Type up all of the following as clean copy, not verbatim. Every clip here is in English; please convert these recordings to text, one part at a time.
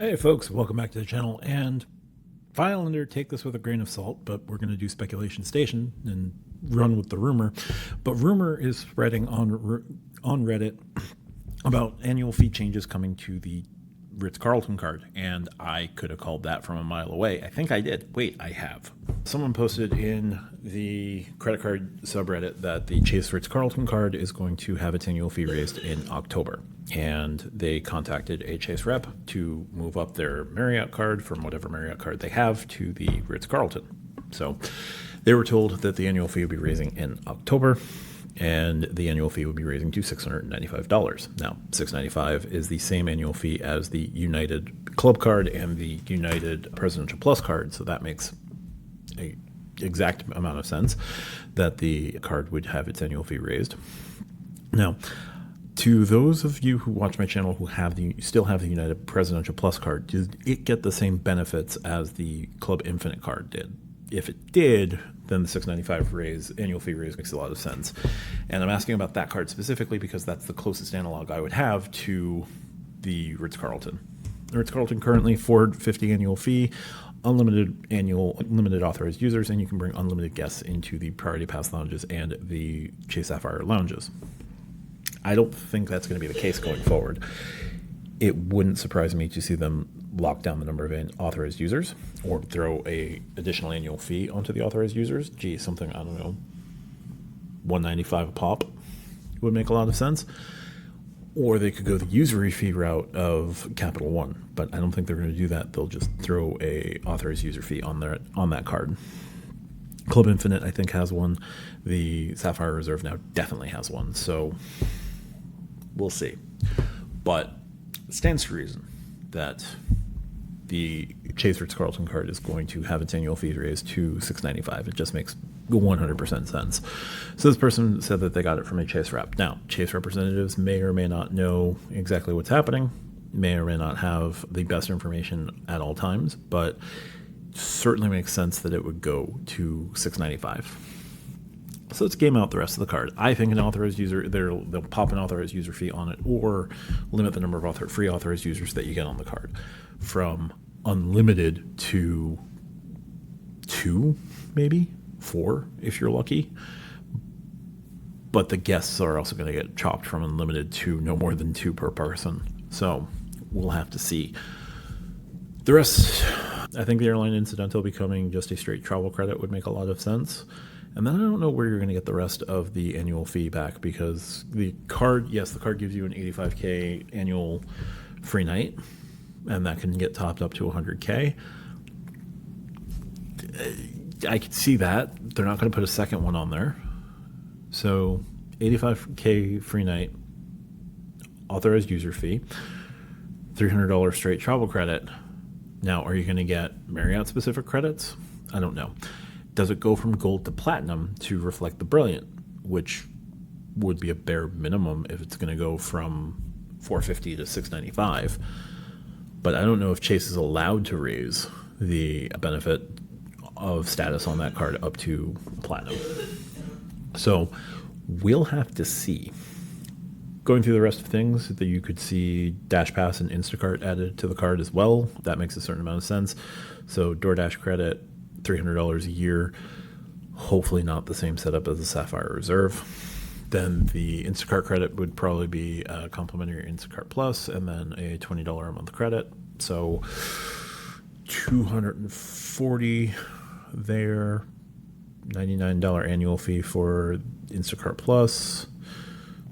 Hey folks, welcome back to the channel. And Islander, take this with a grain of salt, but we're going to do speculation station and run with the rumor. But rumor is spreading on Reddit about annual fee changes coming to the Ritz-Carlton card, and I could have called that from a mile away. I think I did. Wait, I have. Someone posted in the credit card subreddit that the Chase Ritz-Carlton card is going to have its annual fee raised in October, and they contacted a Chase rep to move up their Marriott card from whatever Marriott card they have to the Ritz-Carlton. So they were told that the annual fee would be raising in October, and the annual fee would be raising to $695. Now, $695 is the same annual fee as the United Club card and the United Presidential Plus card, so that makes a exact amount of sense that the card would have its annual fee raised. Now, to those of you who watch my channel who still have the United Presidential Plus card, did it get the same benefits as the Club Infinite card did? If it did, then the $695 annual fee raise makes a lot of sense. And I'm asking about that card specifically because that's the closest analog I would have to the Ritz-Carlton. The Ritz-Carlton currently $450 annual fee, unlimited authorized users, and you can bring unlimited guests into the Priority Pass lounges and the Chase Sapphire lounges. I don't think that's going to be the case going forward. It wouldn't surprise me to see them lock down the number of authorized users or throw a additional annual fee onto the authorized users. Gee, something, I don't know, $195 a pop would make a lot of sense. Or they could go the usury fee route of Capital One, but I don't think they're going to do that. They'll just throw a authorized user fee on that card. Club Infinite, I think, has one. The Sapphire Reserve now definitely has one, so we'll see. But it stands to reason that the Chase Ritz-Carlton card is going to have its annual fee raised to $695. It just makes 100% sense. So this person said that they got it from a Chase rep. Now, Chase representatives may or may not know exactly what's happening, may or may not have the best information at all times, but certainly makes sense that it would go to $695. So let's game out the rest of the card. I think an authorized user, they'll pop an authorized user fee on it or limit the number of free authorized users that you get on the card from unlimited to 2, maybe 4 if you're lucky. But the guests are also going to get chopped from unlimited to no more than 2 per person. So we'll have to see. The rest, I think the airline incidental becoming just a straight travel credit would make a lot of sense. And then I don't know where you're going to get the rest of the annual fee back, because the card, yes, the card gives you an $85K annual free night, and that can get topped up to $100K. I could see that. They're not going to put a second one on there. So $85K free night, authorized user fee, $300 straight travel credit. Now, are you going to get Marriott specific credits? I don't know. Does it go from gold to platinum to reflect the brilliant, which would be a bare minimum if it's going to go from $450 to $695? But I don't know if Chase is allowed to raise the benefit of status on that card up to platinum. So we'll have to see. Going through the rest of things, that you could see Dash Pass and Instacart added to the card as well. That makes a certain amount of sense. So DoorDash credit, $300 a year, hopefully not the same setup as the Sapphire Reserve. Then the Instacart credit would probably be a complimentary Instacart Plus and then a $20 a month credit. So $240 there, $99 annual fee for Instacart Plus.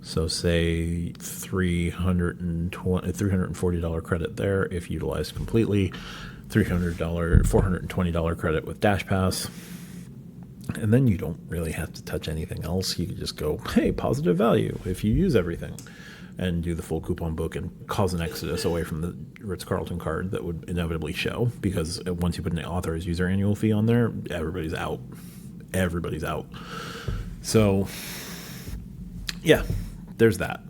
So say $340 credit there if utilized completely. $420 credit with Dash Pass. And then you don't really have to touch anything else. You can just go, hey, positive value if you use everything, and do the full coupon book and cause an exodus away from the Ritz-Carlton card that would inevitably show, because once you put an authorized user annual fee on there, everybody's out. Everybody's out. So, yeah, there's that.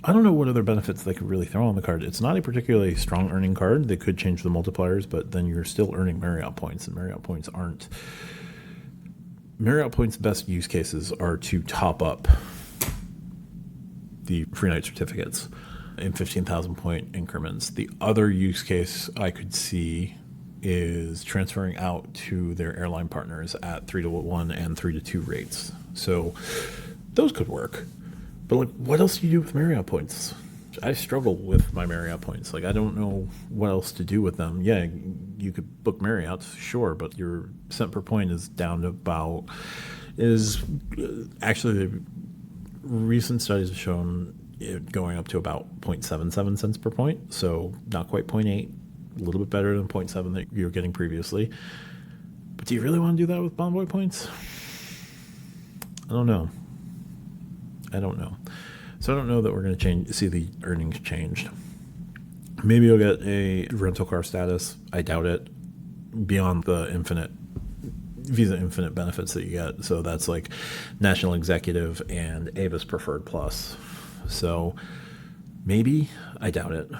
I don't know what other benefits they could really throw on the card. It's not a particularly strong earning card. They could change the multipliers, but then you're still earning Marriott points, and Marriott points aren't. Marriott points' best use cases are to top up the free night certificates. in 15,000 point increments. The other use case I could see is transferring out to their airline partners at 3-to-1 and 3-to-2 rates. So those could work. But like, what else do you do with Marriott points? I struggle with my Marriott points. Like, I don't know what else to do with them. Yeah, you could book Marriott's, sure, but your cent per point is down to about, actually, the recent studies have shown it going up to about 0.77 cents per point. So not quite 0.8, a little bit better than 0.7 that you were getting previously. But do you really want to do that with Bonvoy points? I don't know. So I don't know that we're going to see the earnings changed. Maybe you'll get a rental car status. I doubt it. Beyond the Visa Infinite benefits that you get. So that's like National Executive and Avis Preferred Plus. So maybe, I doubt it.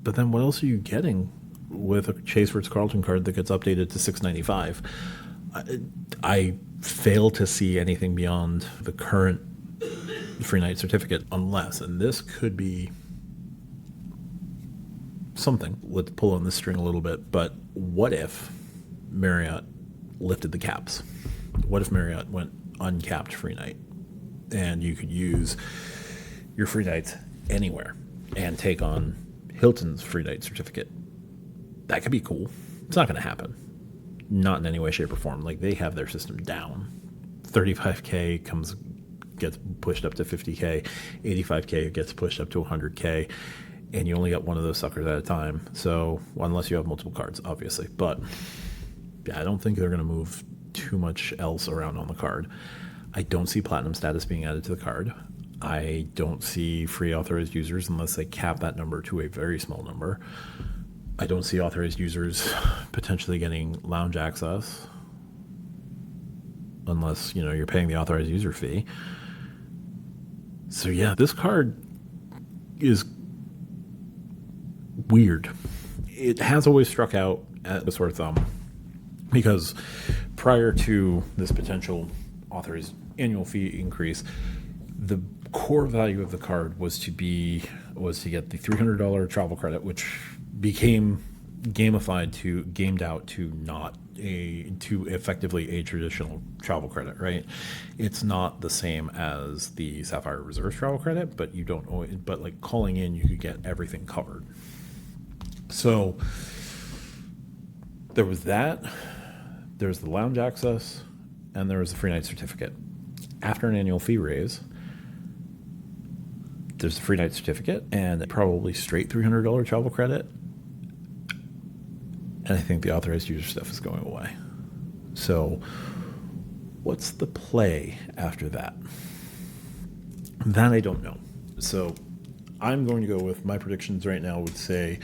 But then what else are you getting with a Chase Ritz-Carlton card that gets updated to $695? I fail to see anything beyond the current free night certificate, unless, and this could be something. Let's pull on this string a little bit, but what if Marriott lifted the caps? What if Marriott went uncapped free night and you could use your free nights anywhere and take on Hilton's free night certificate? That could be cool. It's not going to happen. Not in any way, shape, or form. Like, they have their system down. 35K gets pushed up to 50K, 85K gets pushed up to 100K, and you only get one of those suckers at a time. So, unless you have multiple cards, obviously. But yeah, I don't think they're going to move too much else around on the card. I don't see platinum status being added to the card. I don't see free authorized users unless they cap that number to a very small number. I don't see authorized users potentially getting lounge access unless, you're paying the authorized user fee. So yeah, this card is weird. It has always struck out at a sore thumb because prior to this potential authorized annual fee increase, the core value of the card was to get the $300 travel credit, which became gamed out to effectively a traditional travel credit, right? It's not the same as the Sapphire Reserve travel credit, but like calling in, you could get everything covered. So there was that, there's the lounge access, and there was the free night certificate. After an annual fee raise, there's the free night certificate and probably straight $300 travel credit. And I think the authorized user stuff is going away. So what's the play after that? That I don't know. So I'm going to go with my predictions right now would say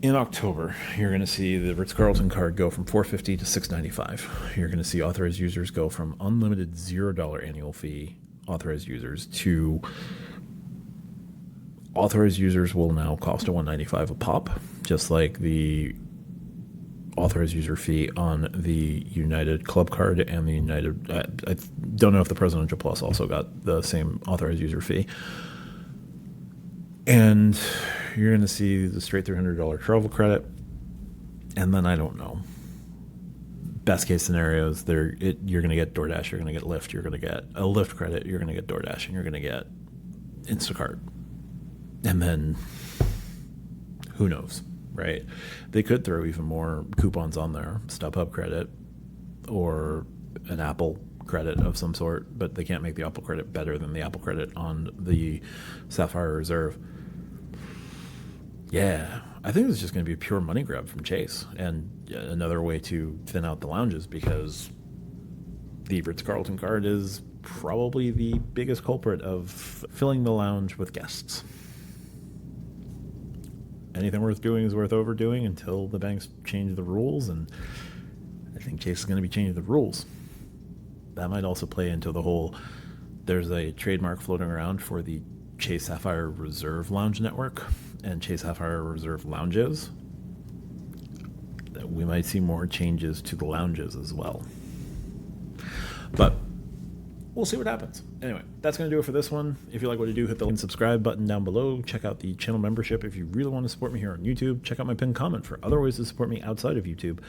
in October, you're going to see the Ritz-Carlton card go from $450 to $695. You're going to see authorized users go from unlimited $0 annual fee authorized users to authorized users will now cost a $195 a pop, just like the authorized user fee on the United Club card and the United. I don't know if the Presidential Plus also got the same authorized user fee. And you're going to see the straight $300 travel credit, and then I don't know. Best case scenarios, you're going to get DoorDash, you're going to get Lyft, you're going to get a Lyft credit, you're going to get DoorDash, and you're going to get Instacart. And then, who knows, right? They could throw even more coupons on there, StubHub credit or an Apple credit of some sort, but they can't make the Apple credit better than the Apple credit on the Sapphire Reserve. Yeah, I think it's just going to be a pure money grab from Chase and another way to thin out the lounges because the Ritz-Carlton card is probably the biggest culprit of filling the lounge with guests. Anything worth doing is worth overdoing until the banks change the rules, and I think Chase is going to be changing the rules. That might also play into the whole, there's a trademark floating around for the Chase Sapphire Reserve Lounge Network and Chase Sapphire Reserve Lounges. We might see more changes to the lounges as well. But we'll see what happens. Anyway, that's going to do it for this one. If you like what I do, hit the subscribe button down below. Check out the channel membership if you really want to support me here on YouTube. Check out my pinned comment for other ways to support me outside of YouTube.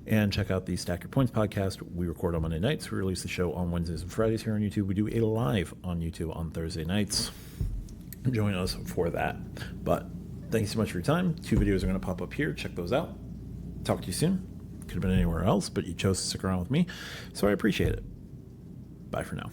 And check out the Stack Your Points podcast. We record on Monday nights. We release the show on Wednesdays and Fridays here on YouTube. We do a live on YouTube on Thursday nights. Join us for that. But thanks so much for your time. 2 videos are going to pop up here. Check those out. Talk to you soon. Could have been anywhere else, but you chose to stick around with me, so I appreciate it. Bye for now.